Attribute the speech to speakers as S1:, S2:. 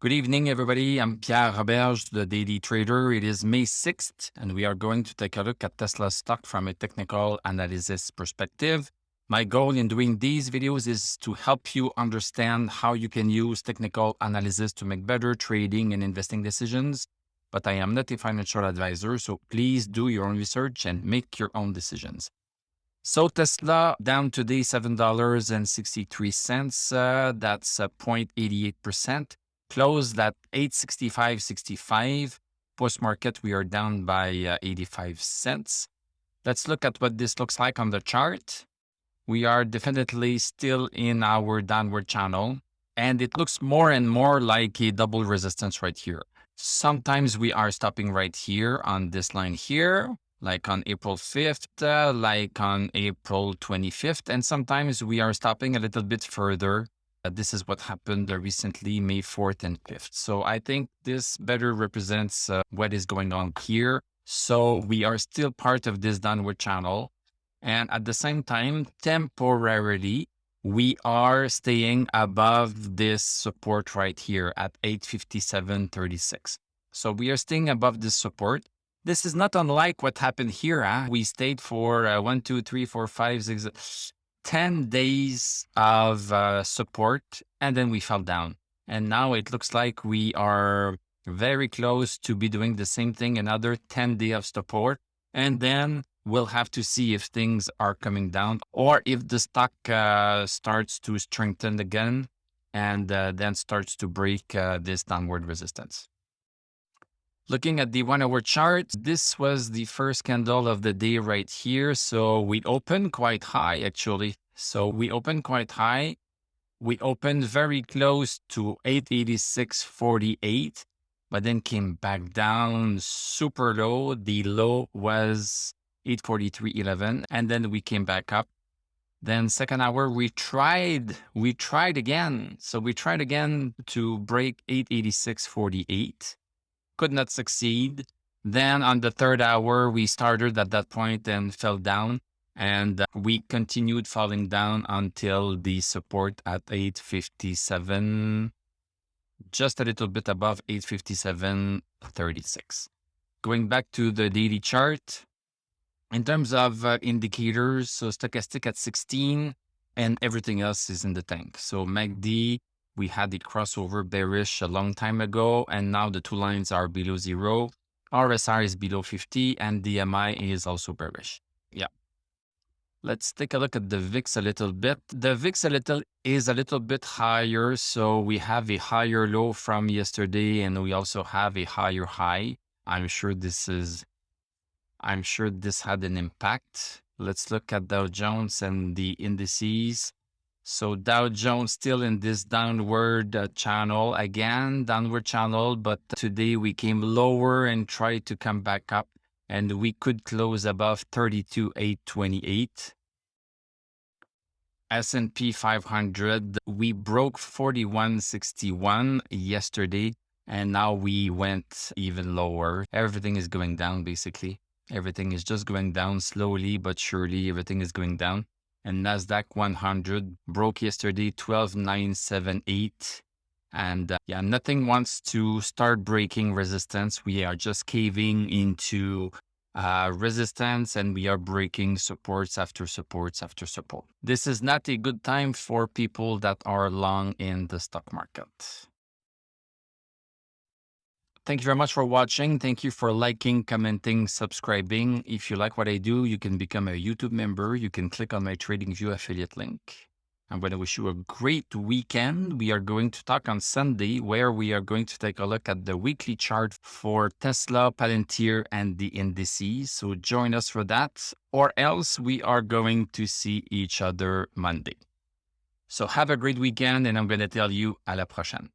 S1: Good evening, everybody. I'm Pierre Roberge, the Daily Trader. It is May 6th, and we are going to take a look at Tesla stock from a technical analysis perspective. My goal in doing these videos is to help you understand how you can use technical analysis to make better trading and investing decisions. But I am not a financial advisor, so please do your own research and make your own decisions. So Tesla down today $7.63. That's 0.88%. Closed at 865.65. Post market, we are down by 85 cents. Let's look at what this looks like on the chart. We are definitely still in our downward channel, and it looks more and more like a double resistance right here. Sometimes we are stopping right here on this line here, like on April 5th, like on April 25th, and sometimes we are stopping a little bit further. This is what happened recently, May 4th and 5th. So I think this better represents what is going on here. So we are still part of this downward channel. And at the same time, temporarily, we are staying above this support right here at 857.36. So we are staying above this support. This is not unlike what happened here. We stayed for 1, 2, 3, 4, 5, 6, 10 days of support, and then we fell down. And now it looks like we are very close to be doing the same thing, another 10 days of support. And then we'll have to see if things are coming down or if the stock starts to strengthen again and then starts to break this downward resistance. Looking at the 1-hour chart, this was the first candle of the day right here. So we opened quite high, actually. So we opened quite high. We opened very close to 886.48, but then came back down super low. The low was 843.11, and then we came back up. Then second hour, we tried again. So we tried again to break 886.48. Could not succeed. Then on the third hour, we started at that point and fell down. And we continued falling down until the support at 857, just a little bit above 857.36. Going back to the daily chart, in terms of indicators, so stochastic at 16 and everything else is in the tank. So MACD, we had the crossover bearish a long time ago, and now the two lines are below zero. RSI is below 50, and DMI is also bearish. Yeah. Let's take a look at the VIX a little bit. The VIX is a little bit higher, so we have a higher low from yesterday, and we also have a higher high. I'm sure this had an impact. Let's look at Dow Jones and the indices. So Dow Jones still in this downward channel, again, downward channel, but today we came lower and tried to come back up, and we could close above 32,828. S&P 500, we broke 4161 yesterday, and now we went even lower. Everything is going down, basically. Everything is just going down slowly, but surely everything is going down. And NASDAQ 100 broke yesterday 12,978. And yeah, nothing wants to start breaking resistance. We are just caving into resistance, and we are breaking supports after supports after support. This is not a good time for people that are long in the stock market. Thank you very much for watching. Thank you for liking, commenting, subscribing. If you like what I do, you can become a YouTube member. You can click on my TradingView affiliate link. I'm going to wish you a great weekend. We are going to talk on Sunday, where we are going to take a look at the weekly chart for Tesla, Palantir, and the indices. So join us for that, or else we are going to see each other Monday. So have a great weekend, and I'm going to tell you à la prochaine.